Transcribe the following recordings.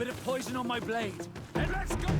bit of poison on my blade. And let's go!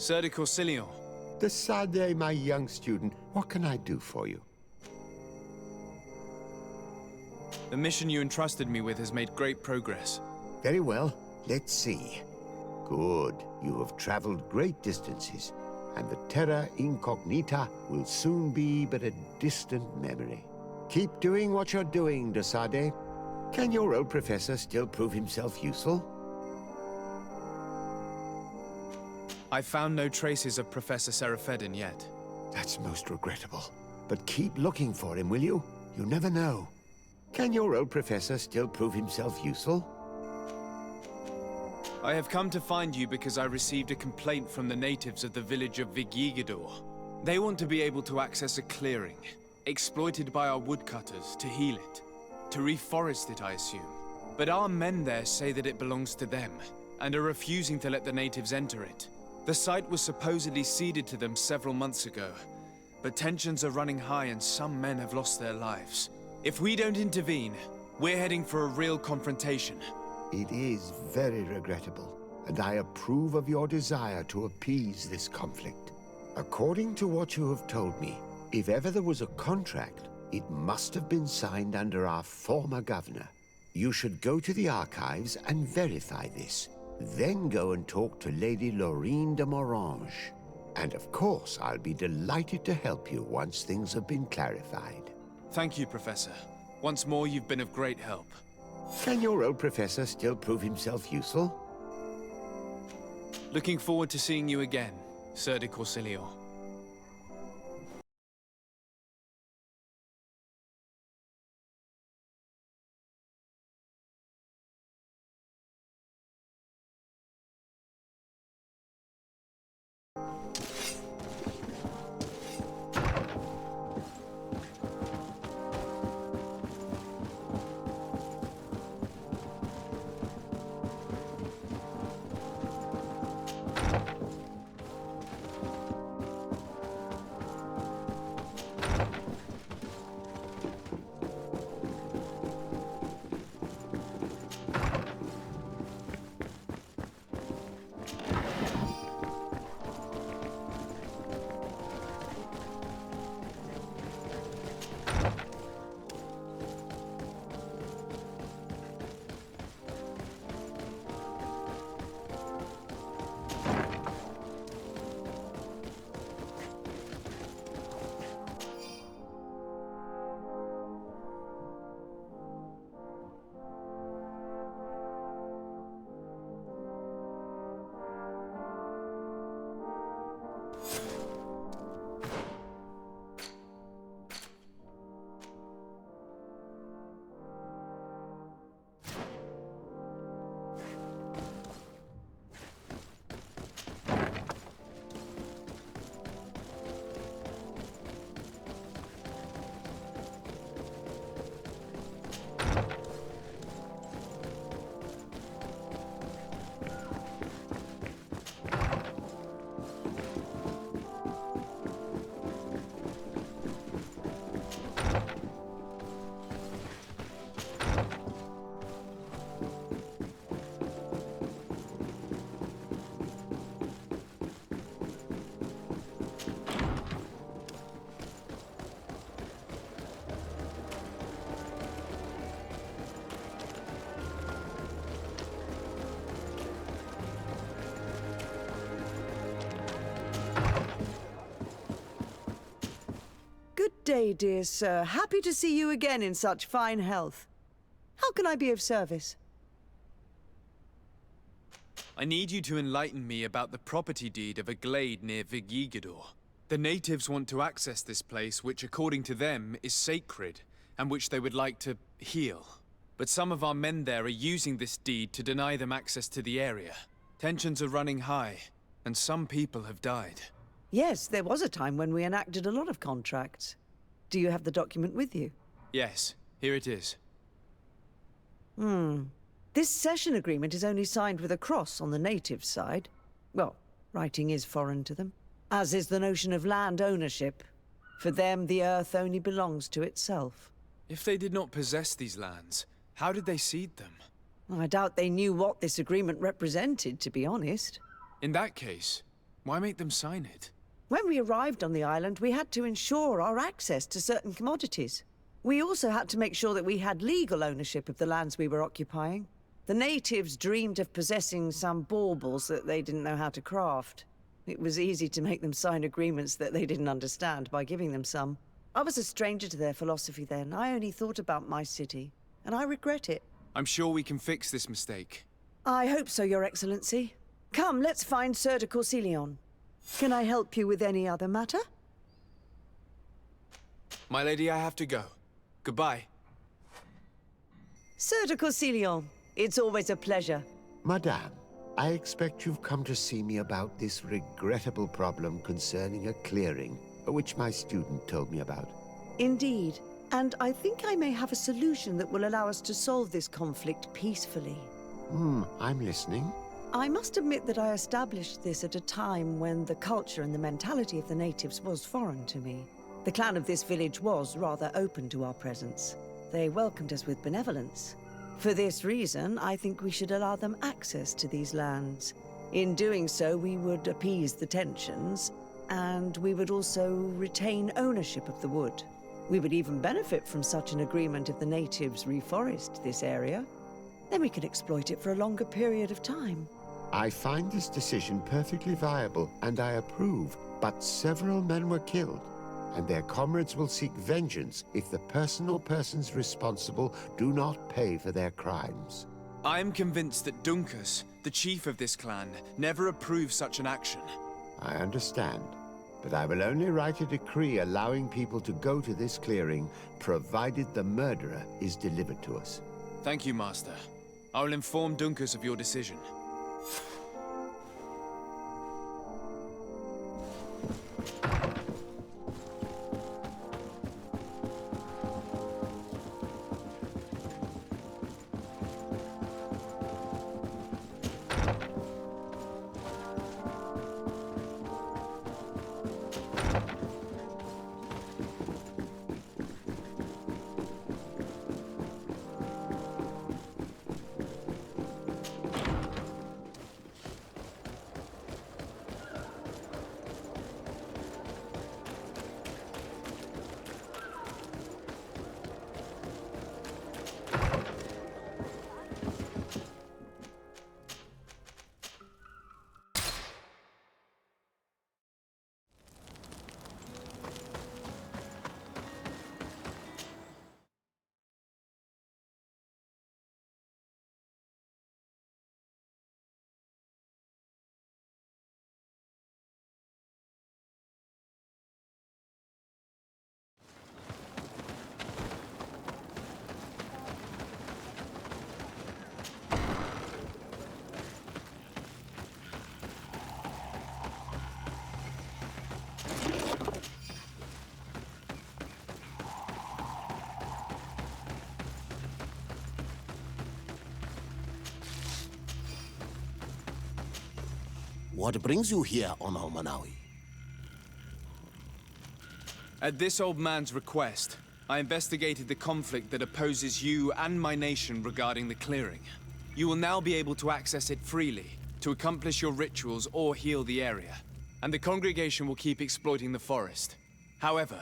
Sir de Corsilion. Desade, my young student, what can I do for you? The mission you entrusted me with has made great progress. Very well. Let's see. Good. You have traveled great distances, and the Terra Incognita will soon be but a distant memory. Keep doing what you're doing, Desade. Can your old professor still prove himself useful? I've found no traces of Professor Seraphedin yet. That's most regrettable. But keep looking for him, will you? You never know. Can your old professor still prove himself useful? I have come to find you because I received a complaint from the natives of the village of Vigyigador. They want to be able to access a clearing, exploited by our woodcutters, to heal it. To reforest it, I assume. But our men there say that it belongs to them, and are refusing to let the natives enter it. The site was supposedly ceded to them several months ago, but tensions are running high and some men have lost their lives. If we don't intervene, we're heading for a real confrontation. It is very regrettable, and I approve of your desire to appease this conflict. According to what you have told me, if ever there was a contract, it must have been signed under our former governor. You should go to the archives and verify this. Then go and talk to Lady Laurine de Morange. And of course, I'll be delighted to help you once things have been clarified. Thank you, Professor. Once more, you've been of great help. Can your old professor still prove himself useful? Looking forward to seeing you again, Sir de Corsilion. day, dear sir. Happy to see you again in such fine health. How can I be of service? I need you to enlighten me about the property deed of a glade near Vigigidor. The natives want to access this place, which according to them is sacred, and which they would like to heal. But some of our men there are using this deed to deny them access to the area. Tensions are running high, and some people have died. Yes, there was a time when we enacted a lot of contracts. Do you have the document with you? Yes, here it is. This cession agreement is only signed with a cross on the native side. Well, writing is foreign to them, as is the notion of land ownership. For them, the earth only belongs to itself. If they did not possess these lands, how did they cede them? I doubt they knew what this agreement represented, to be honest. In that case, why make them sign it? When we arrived on the island, we had to ensure our access to certain commodities. We also had to make sure that we had legal ownership of the lands we were occupying. The natives dreamed of possessing some baubles that they didn't know how to craft. It was easy to make them sign agreements that they didn't understand by giving them some. I was a stranger to their philosophy then. I only thought about my city, and I regret it. I'm sure we can fix this mistake. I hope so, Your Excellency. Come, let's find Sir de Corsilion. Can I help you with any other matter? My lady, I have to go. Goodbye. Sir de Corsilion, it's always a pleasure. Madame, I expect you've come to see me about this regrettable problem concerning a clearing, which my student told me about. Indeed. And I think I may have a solution that will allow us to solve this conflict peacefully. I'm listening. I must admit that I established this at a time when the culture and the mentality of the natives was foreign to me. The clan of this village was rather open to our presence. They welcomed us with benevolence. For this reason, I think we should allow them access to these lands. In doing so, we would appease the tensions, and we would also retain ownership of the wood. We would even benefit from such an agreement if the natives reforest this area. Then we can exploit it for a longer period of time. I find this decision perfectly viable, and I approve, but several men were killed, and their comrades will seek vengeance if the person or persons responsible do not pay for their crimes. I am convinced that Dunkus, the chief of this clan, never approved such an action. I understand, but I will only write a decree allowing people to go to this clearing, provided the murderer is delivered to us. Thank you, Master. I will inform Dunkus of your decision. What brings you here, Ono Manawi? At this old man's request, I investigated the conflict that opposes you and my nation regarding the clearing. You will now be able to access it freely, to accomplish your rituals or heal the area. And the congregation will keep exploiting the forest. However,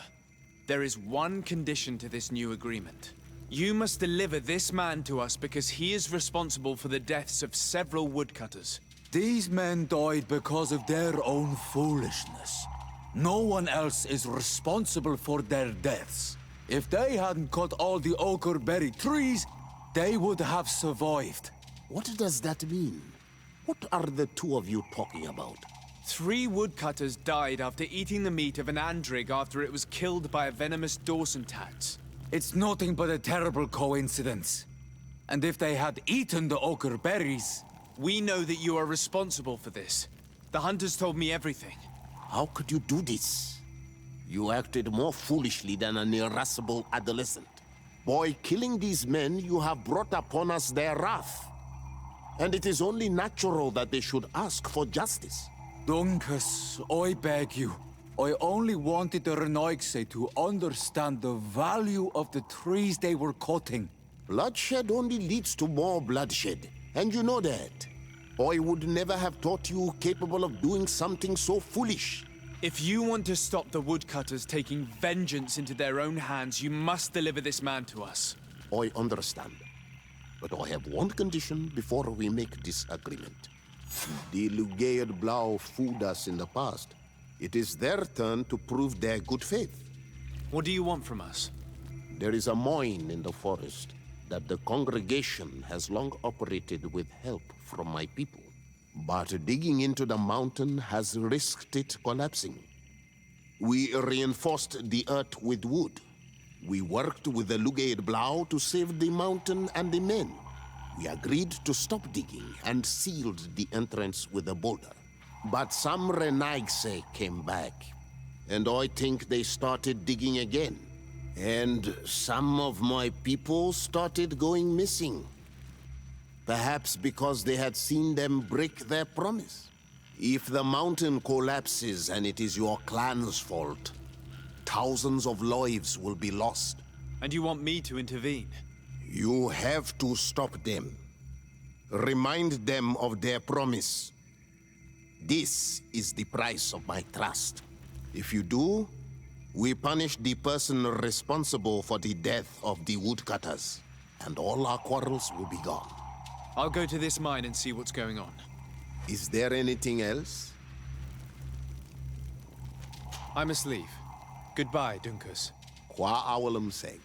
there is one condition to this new agreement. You must deliver this man to us because he is responsible for the deaths of several woodcutters. These men died because of their own foolishness. No one else is responsible for their deaths. If they hadn't cut all the ochreberry trees, they would have survived. What does that mean? What are the two of you talking about? 3 woodcutters died after eating the meat of an andrig after it was killed by a venomous Dawson tats. It's nothing but a terrible coincidence. And if they had eaten the ochreberries... We know that you are responsible for this. The hunters told me everything. How could you do this? You acted more foolishly than an irascible adolescent. By killing these men, you have brought upon us their wrath. And it is only natural that they should ask for justice. Dunkus, I beg you. I only wanted the Renoigse to understand the value of the trees they were cutting. Bloodshed only leads to more bloodshed, and you know that. I would never have thought you capable of doing something so foolish. If you want to stop the woodcutters taking vengeance into their own hands, you must deliver this man to us. I understand. But I have one condition before we make this agreement. The Lugaid Blau fooled us in the past. It is their turn to prove their good faith. What do you want from us? There is a mine in the forest that the congregation has long operated with help from my people. But digging into the mountain has risked it collapsing. We reinforced the earth with wood. We worked with the Lugaid Blau to save the mountain and the men. We agreed to stop digging and sealed the entrance with a boulder. But some Renaigse came back, and I think they started digging again. And some of my people started going missing. Perhaps because they had seen them break their promise. If the mountain collapses and it is your clan's fault, thousands of lives will be lost. And you want me to intervene? You have to stop them. Remind them of their promise. This is the price of my trust. If you do, we punish the person responsible for the death of the woodcutters, and all our quarrels will be gone. I'll go to this mine and see what's going on. Is there anything else? I must leave. Goodbye, Dunkus. Qua awalum seg.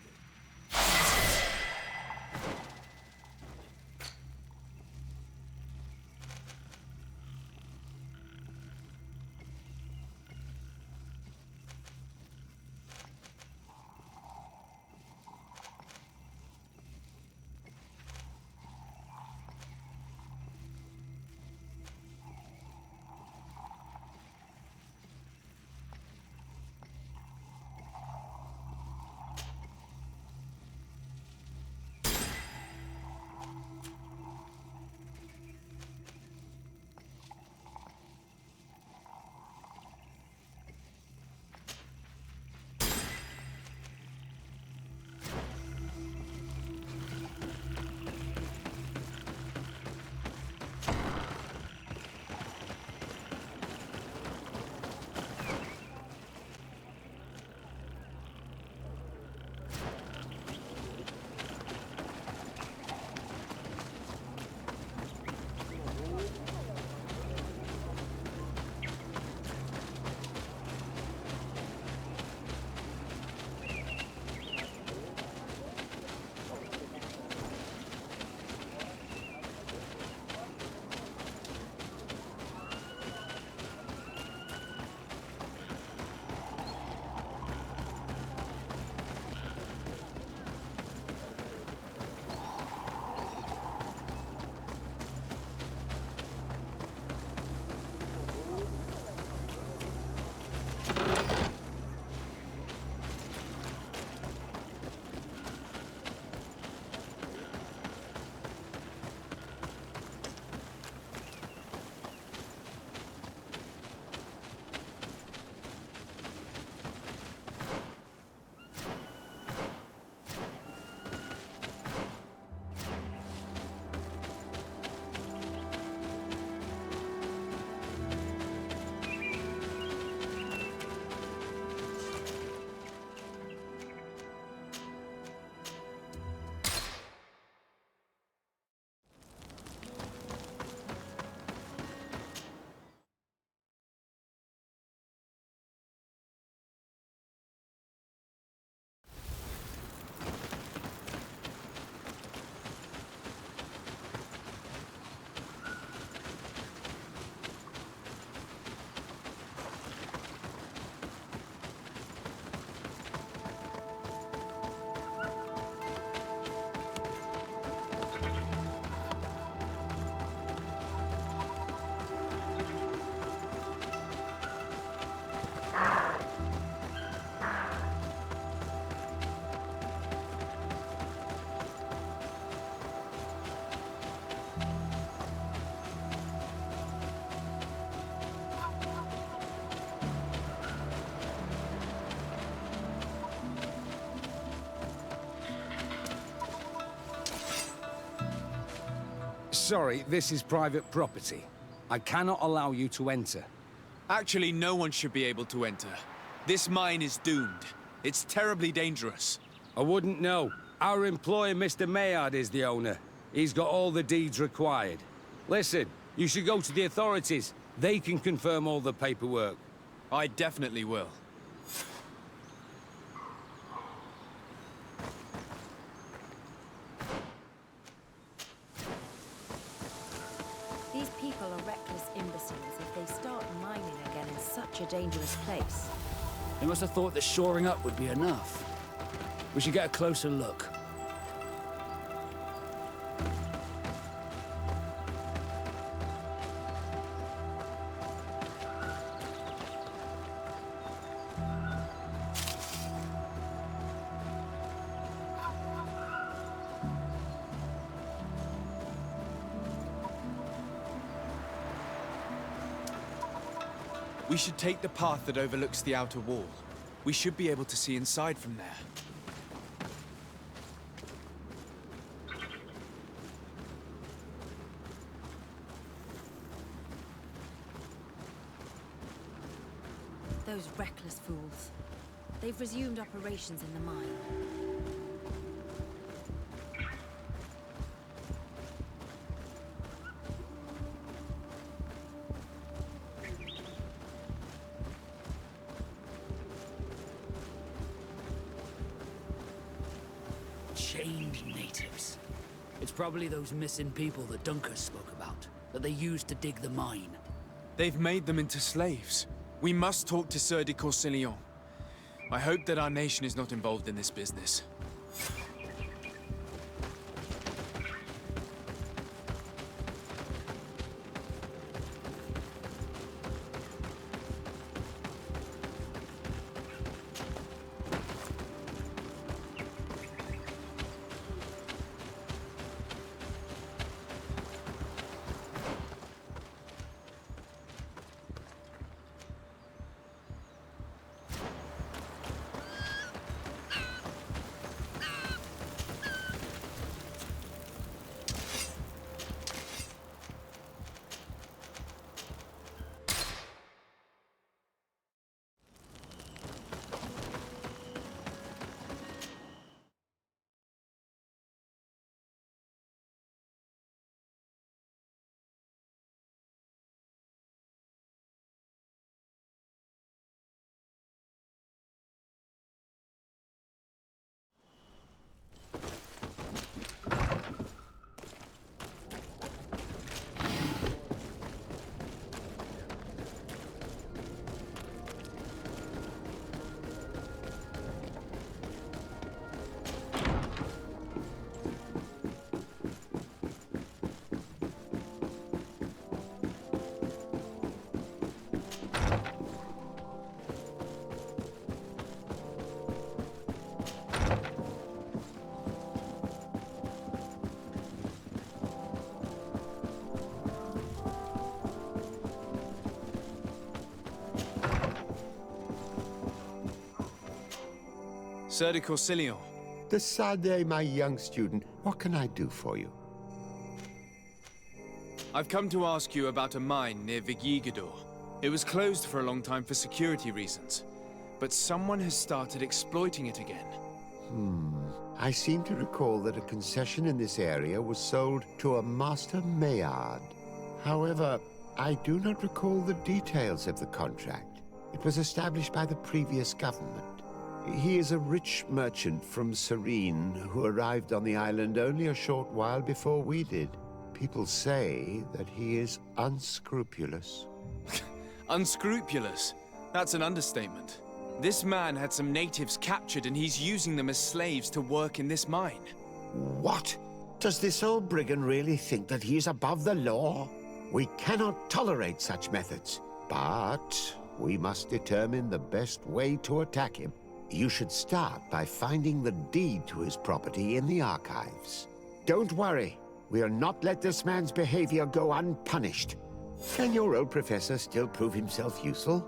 sorry, this is private property. I cannot allow you to enter. Actually, no one should be able to enter. This mine is doomed. It's terribly dangerous. I wouldn't know. Our employer, Mr. Maillard, is the owner. He's got all the deeds required. Listen, you should go to the authorities. They can confirm all the paperwork. I definitely will. These people are reckless imbeciles if they start mining again in such a dangerous place. They must have thought that shoring up would be enough. We should get a closer look. We should take the path that overlooks the outer wall. We should be able to see inside from there. Those reckless fools. They've resumed operations in the mine. Chained natives. It's probably those missing people that Dunker spoke about, that they used to dig the mine. They've made them into slaves. We must talk to Sieur de Courcillon. I hope that our nation is not involved in this business. Sieur de Courcillon. Decidez, my young student, what can I do for you? I've come to ask you about a mine near Vigigador. It was closed for a long time for security reasons, but someone has started exploiting it again. I seem to recall that a concession in this area was sold to a Master Maillard. However, I do not recall the details of the contract. It was established by the previous government. He is a rich merchant from Serene who arrived on the island only a short while before we did. People say that he is unscrupulous. Unscrupulous? That's an understatement. This man had some natives captured and he's using them as slaves to work in this mine. What? Does this old brigand really think that he is above the law? We cannot tolerate such methods, but we must determine the best way to attack him. You should start by finding the deed to his property in the archives. Don't worry. We'll not let this man's behavior go unpunished. Can your old professor still prove himself useful?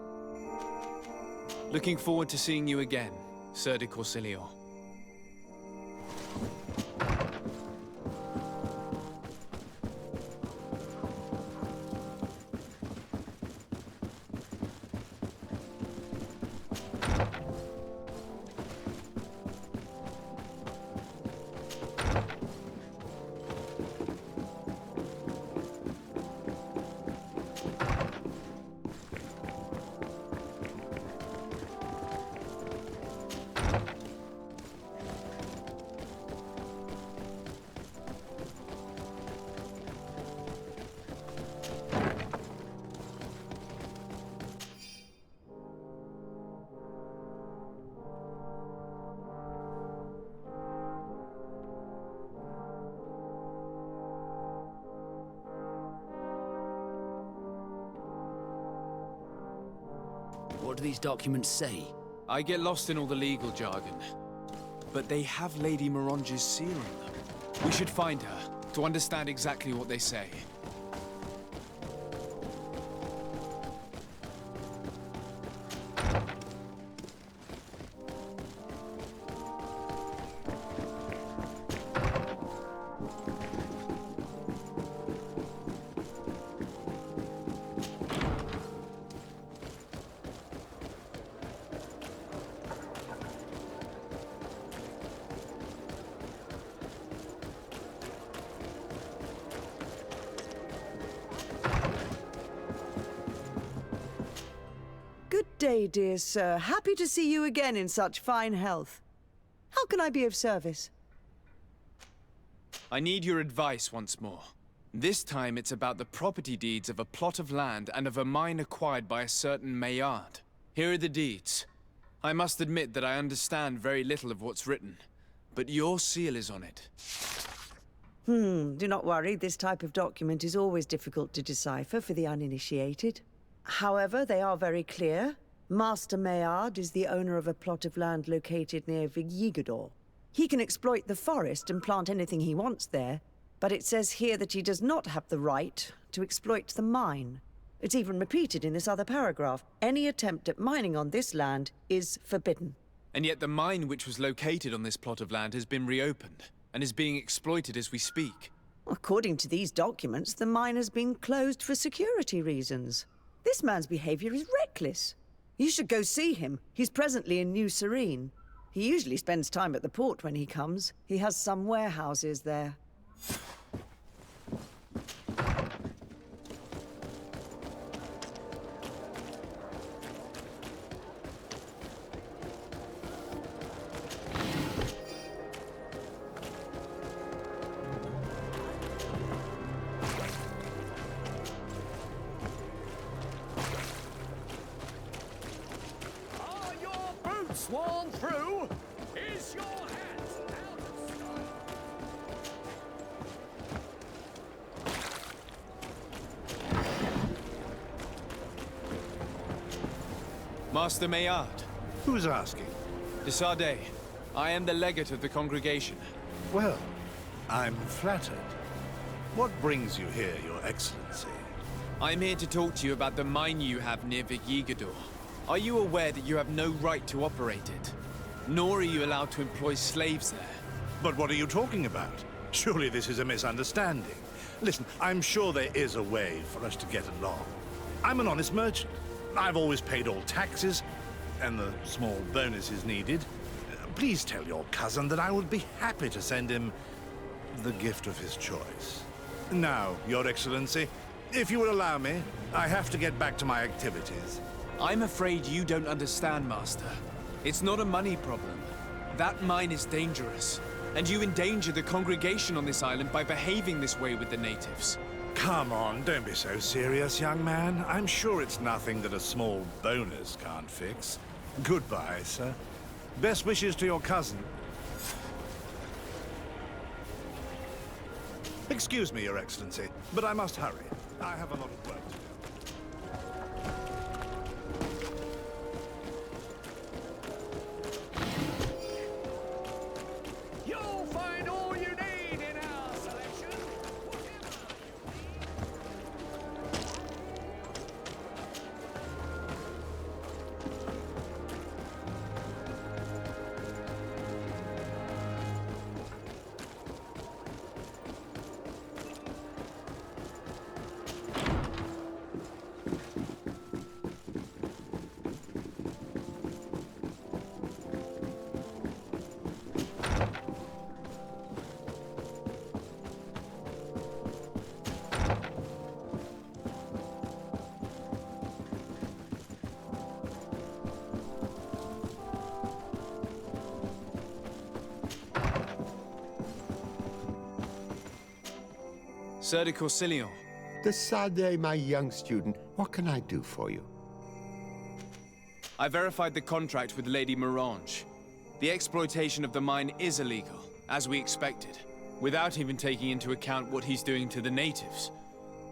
Looking forward to seeing you again, Sieur de Courcillon. What do these documents say? I get lost in all the legal jargon. But they have Lady Mirange's seal on them. We should find her, to understand exactly what they say. Good day, dear sir. Happy to see you again in such fine health. How can I be of service? I need your advice once more. This time it's about the property deeds of a plot of land and of a mine acquired by a certain Maillard. Here are the deeds. I must admit that I understand very little of what's written, but your seal is on it. Do not worry. This type of document is always difficult to decipher for the uninitiated. However, they are very clear. Master Maillard is the owner of a plot of land located near Vigyigador. He can exploit the forest and plant anything he wants there, but it says here that he does not have the right to exploit the mine. It's even repeated in this other paragraph. Any attempt at mining on this land is forbidden. And yet the mine which was located on this plot of land has been reopened, and is being exploited as we speak. According to these documents, the mine has been closed for security reasons. This man's behavior is reckless. You should go see him. He's presently in New Serene. He usually spends time at the port when he comes. He has some warehouses there. Are your boots worn through? Is your hat out of style? Master Maillard, Who's asking? de Sardet. I am the legate of the congregation. Well, I'm flattered. What brings you here, Your Excellency? I'm here to talk to you about the mine you have near Vigyigador. Are you aware that you have no right to operate it? Nor are you allowed to employ slaves there. But what are you talking about? Surely this is a misunderstanding. Listen, I'm sure there is a way for us to get along. I'm an honest merchant. I've always paid all taxes, and the small bonuses needed. Please tell your cousin that I would be happy to send him the gift of his choice. Now, Your Excellency, if you will allow me, I have to get back to my activities. I'm afraid you don't understand, Master. It's not a money problem. That mine is dangerous, and you endanger the congregation on this island by behaving this way with the natives. Come on, don't be so serious, young man. I'm sure it's nothing that a small bonus can't fix. Goodbye, sir. Best wishes to your cousin. Excuse me, Your Excellency, but I must hurry. I have a lot of work to do. You'll find all you need in our selection. Sir de Corsilion, De Sardet, my young student, what can I do for you? I verified the contract with Lady Mirange. The exploitation of the mine is illegal, as we expected, without even taking into account what he's doing to the natives.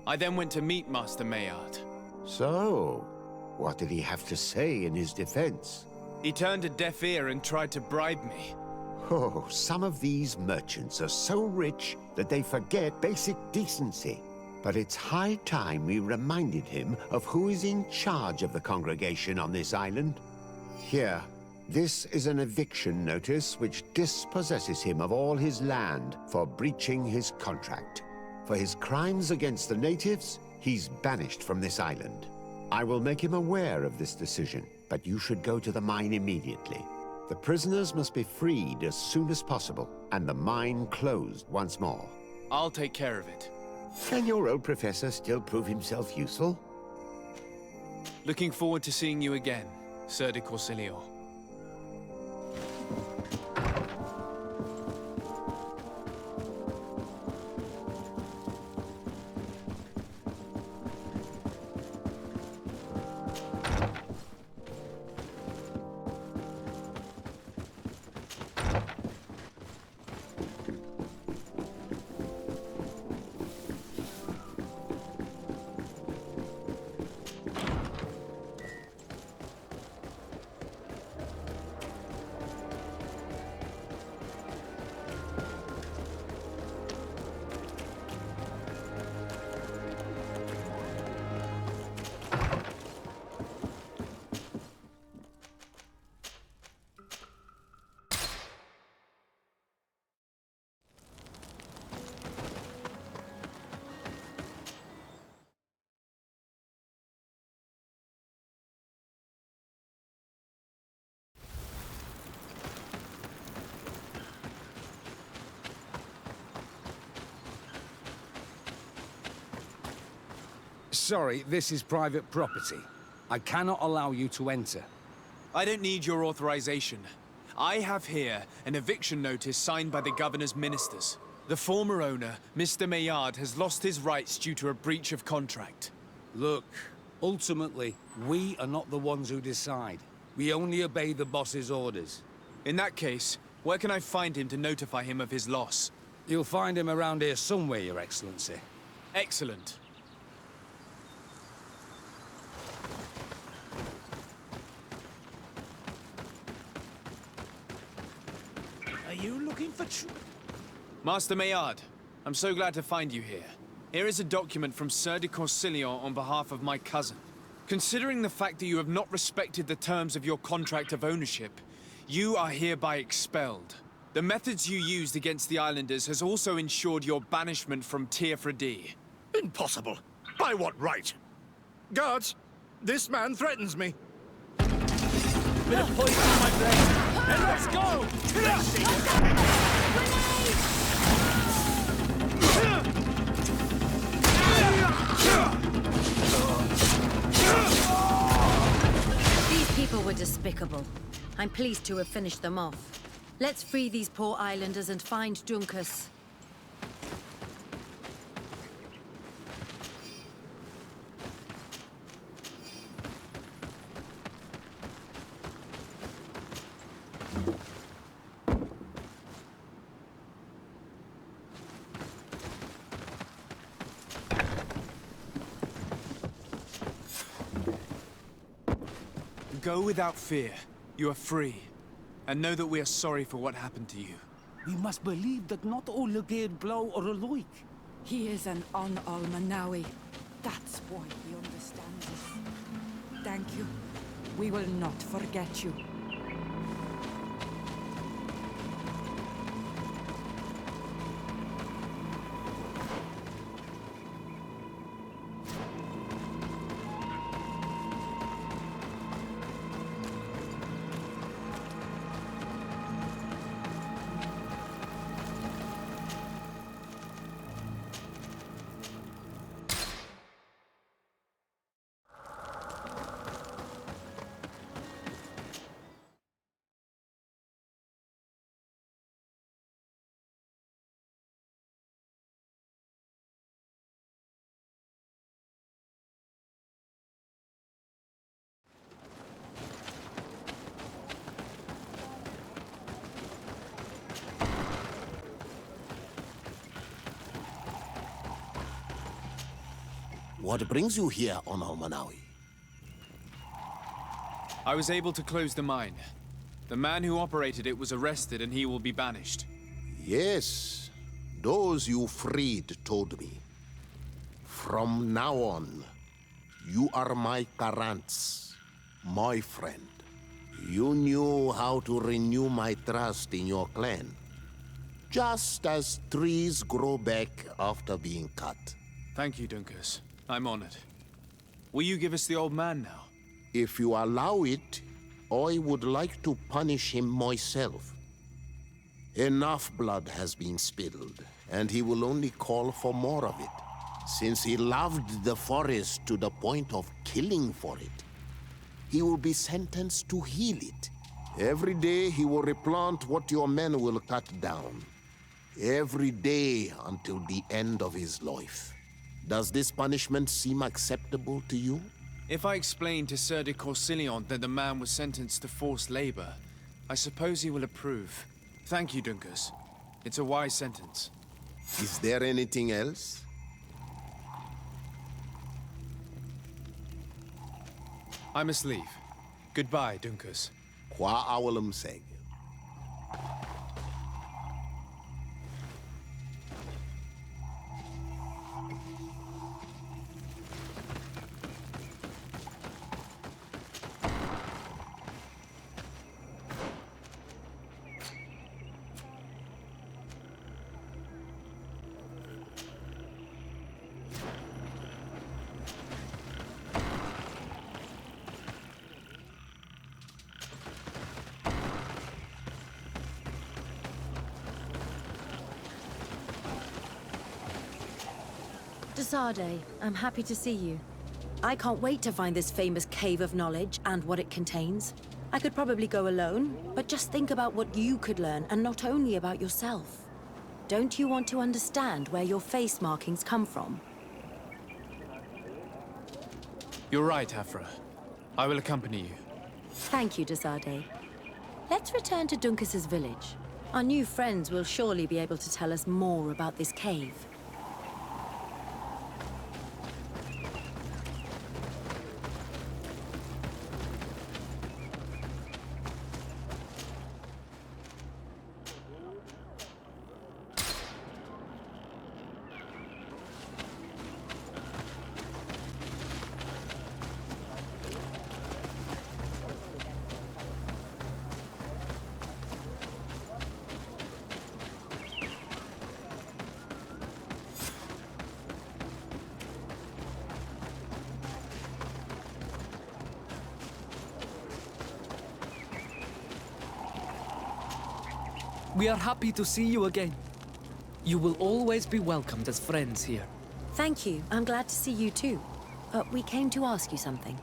I then went to meet Master Maillard. So, What did he have to say in his defense? He turned a deaf ear and tried to bribe me. Oh, some of these merchants are so rich that they forget basic decency. But it's high time we reminded him of who is in charge of the congregation on this island. Here, this is an eviction notice which dispossesses him of all his land for breaching his contract. For his crimes against the natives, he's banished from this island. I will make him aware of this decision, but you should go to the mine immediately. The prisoners must be freed as soon as possible, and the mine closed once more. I'll take care of it. Can your old professor still prove himself useful? Looking forward to seeing you again, Sir de Corsilio. Sorry, this is private property. I cannot allow you to enter. I don't need your authorization. I have here an eviction notice signed by the governor's ministers. The former owner, Mr. Maillard, has lost his rights due to a breach of contract. Look, ultimately, we are not the ones who decide. We only obey the boss's orders. In that case, where can I find him to notify him of his loss? You'll find him around here somewhere, Your Excellency. Excellent. Are you looking for Master Maillard, I'm so glad to find you here. Here is a document from Sir de Corsilio on behalf of my cousin. Considering the fact that you have not respected the terms of your contract of ownership, you are hereby expelled. The methods you used against the islanders has also ensured your banishment from Teofredi. Impossible. By what right? Guards, this man threatens me. bit of poison in my brain? And let's go! These people were despicable. I'm pleased to have finished them off. Let's free these poor islanders and find Duncus. Go without fear. You are free. And know that we are sorry for what happened to you. We must believe that not all Legate blow or alike. He is an Almanawi. That's why he understands us. Thank you. We will not forget you. What brings you here on Almanawi? I was able to close the mine. The man who operated it was arrested and he will be banished. Yes, those you freed told me. From now on, you are my Karants, my friend. You knew how to renew my trust in your clan. Just as trees grow back after being cut. Thank you, Dunkus. I'm honored. Will you give us the old man now? If you allow it, I would like to punish him myself. Enough blood has been spilled, and he will only call for more of it. Since he loved the forest to the point of killing for it, he will be sentenced to heal it. Every day he will replant what your men will cut down. Every day until the end of his life. Does this punishment seem acceptable to you? If I explain to Sir de Corsilion that the man was sentenced to forced labor, I suppose he will approve. Thank you, Dunkus. It's a wise sentence. Is there anything else? I must leave. Goodbye, Dunkus. Qua awalum seg. Desade, I'm happy to see you. I can't wait to find this famous cave of knowledge and what it contains. I could probably go alone, but just think about what you could learn, and not only about yourself. Don't you want to understand where your face markings come from? You're right, Afra. I will accompany you. Thank you, Desade. Let's return to Dunkus's village. Our new friends will surely be able to tell us more about this cave. We are happy to see you again. You will always be welcomed as friends here. Thank you. I'm glad to see you too. We came to ask you something.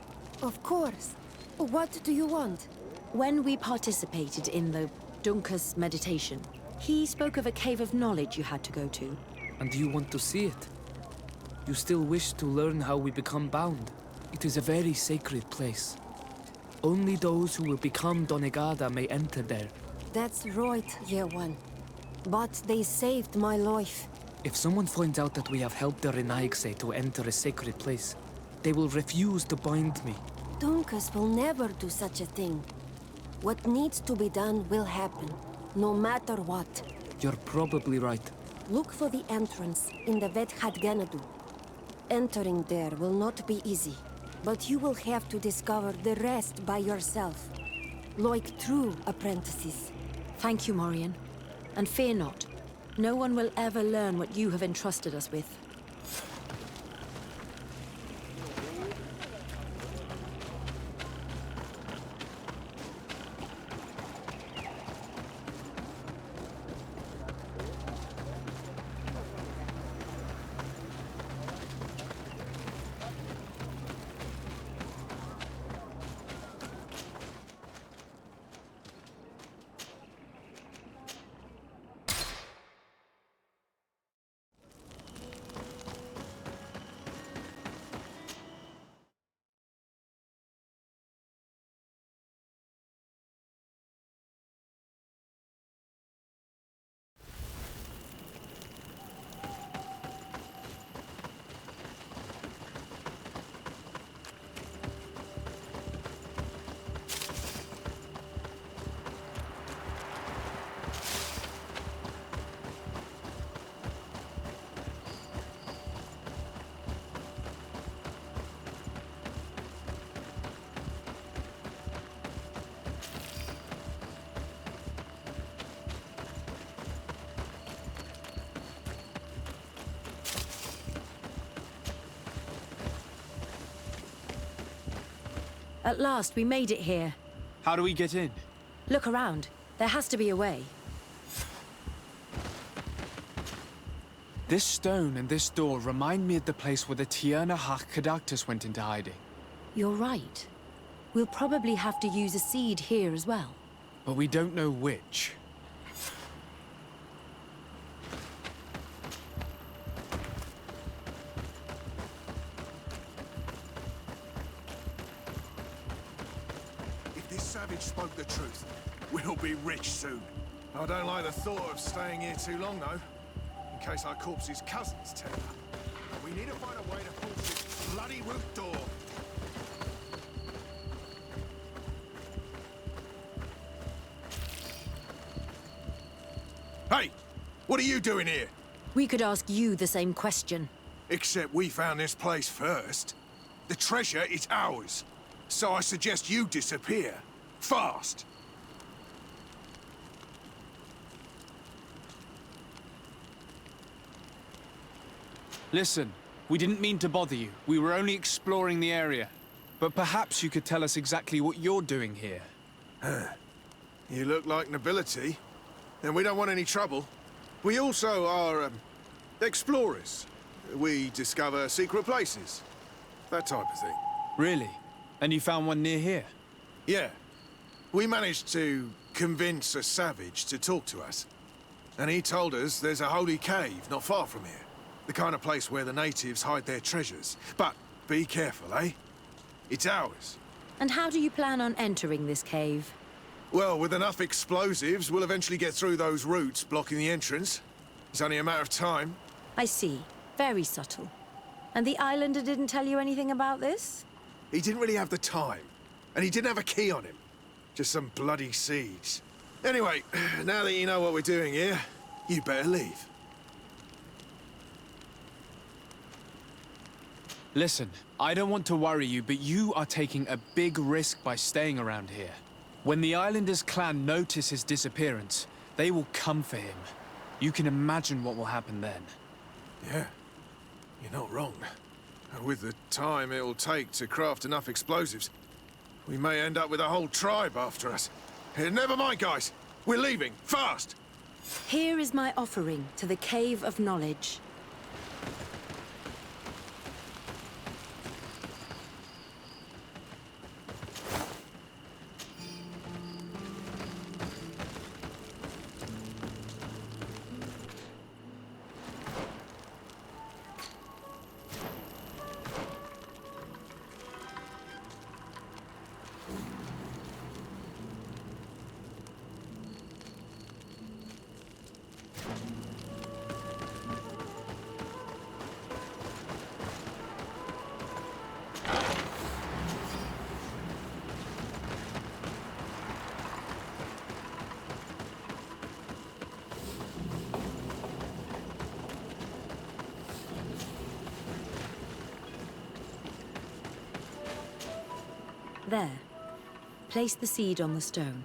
Of course. What do you want? When we participated in the Dunkus meditation, he spoke of a cave of knowledge you had to go to. And you want to see it? You still wish to learn how we become bound? It is a very sacred place. Only those who will become Donegada may enter there. That's right, Year One. But they saved my life. If someone finds out that we have helped the Renaigse to enter a sacred place, they will refuse to bind me. Dunkus will never do such a thing. What needs to be done will happen, no matter what. You're probably right. Look for the entrance in the Vedhat Ganadu. Entering there will not be easy, but you will have to discover the rest by yourself, like true apprentices. Thank you, Morian. And fear not. No one will ever learn what you have entrusted us with. At last, we made it here. How do we get in? Look around. There has to be a way. This stone and this door remind me of the place where the Tierna Hach Cadactus went into hiding. You're right. We'll probably have to use a seed here as well. But we don't know which. If this savage spoke the truth, we'll be rich soon. I don't like the thought of staying here too long, though. In case our corpse's cousins turn up. We need to find a way to force this bloody root door. Hey! What are you doing here? We could ask you the same question. Except we found this place first. The treasure is ours. So I suggest you disappear. Fast! Listen, we didn't mean to bother you. We were only exploring the area. But perhaps you could tell us exactly what you're doing here. You look like nobility, and we don't want any trouble. We also are, explorers. We discover secret places. That type of thing. Really? And you found one near here? Yeah. We managed to convince a savage to talk to us. And he told us there's a holy cave not far from here. The kind of place where the natives hide their treasures. But be careful, eh? It's ours. And how do you plan on entering this cave? Well, with enough explosives, we'll eventually get through those roots blocking the entrance. It's only a matter of time. I see. Very subtle. And the islander didn't tell you anything about this? He didn't really have the time. And he didn't have a key on him. Just some bloody seeds. Anyway, now that you know what we're doing here, you better leave. Listen, I don't want to worry you, but you are taking a big risk by staying around here. When the Islanders' clan notice his disappearance, they will come for him. You can imagine what will happen then. Yeah, you're not wrong. With the time it'll take to craft enough explosives, we may end up with a whole tribe after us. Never mind, guys. We're leaving, fast! Here is my offering to the Cave of Knowledge. There. Place the seed on the stone.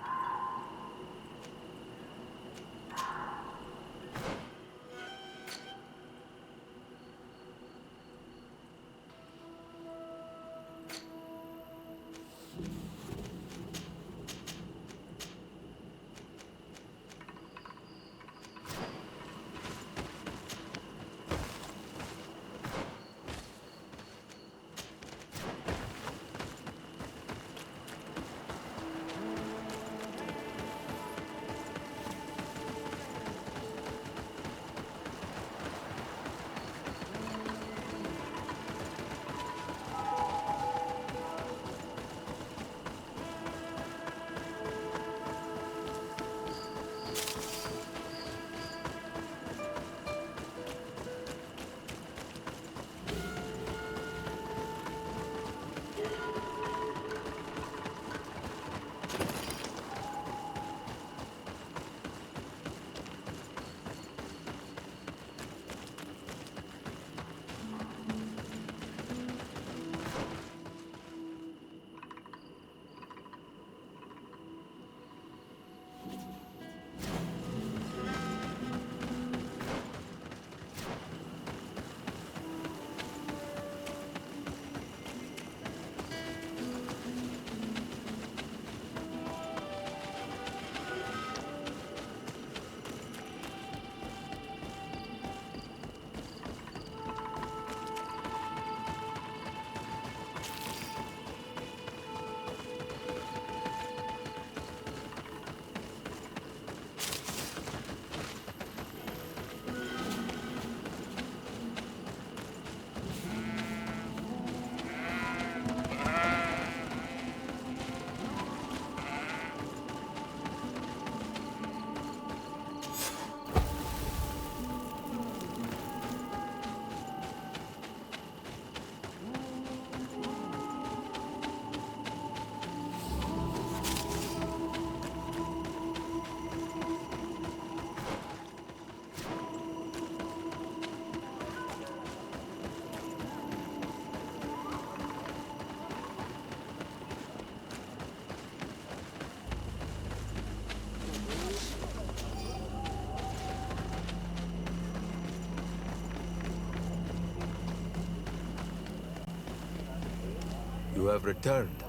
You have returned.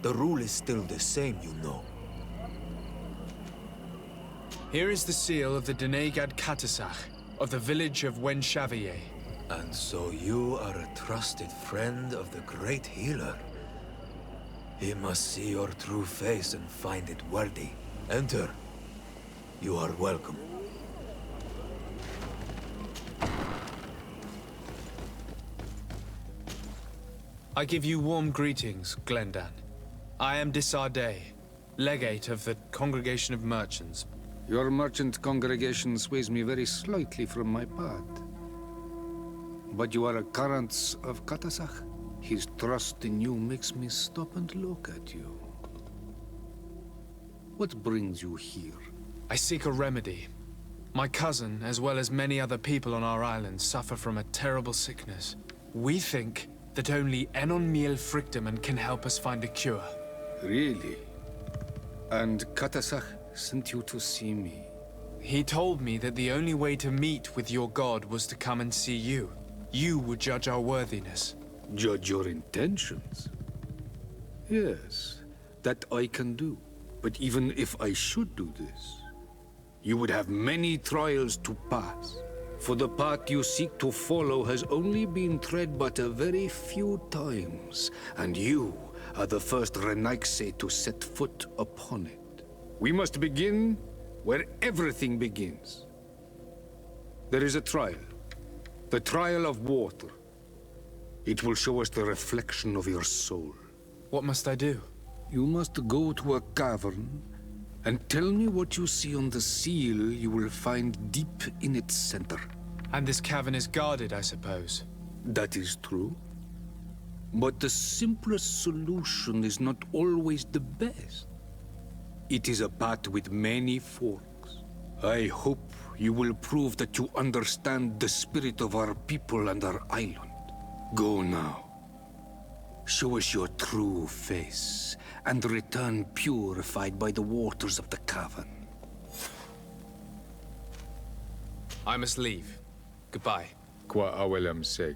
The rule is still the same, you know. Here is the seal of the Denegad Katasach, of the village of Wenshavier. And so you are a trusted friend of the great healer. He must see your true face and find it worthy. Enter. You are welcome. I give you warm greetings, Glendan. I am Disarday, legate of the Congregation of Merchants. Your merchant congregation sways me very slightly from my path. But you are a current of Katasach. His trust in you makes me stop and look at you. What brings you here? I seek a remedy. My cousin, as well as many other people on our island, suffer from a terrible sickness. We think that only Enon Miel Frictamen can help us find a cure. Really? And Katasach sent you to see me? He told me that the only way to meet with your god was to come and see you. You would judge our worthiness. Judge your intentions? Yes, that I can do. But even if I should do this, you would have many trials to pass. For the path you seek to follow has only been tread but a very few times, and you are the first Renaigse to set foot upon it. We must begin where everything begins. There is a trial. The trial of water. It will show us the reflection of your soul. What must I do? You must go to a cavern and tell me what you see on the seal you will find deep in its center. And this cavern is guarded, I suppose. That is true. But the simplest solution is not always the best. It is a path with many forks. I hope you will prove that you understand the spirit of our people and our island. Go now. Show us your true face, and return purified by the waters of the cavern. I must leave. Goodbye. Qua awelem seg.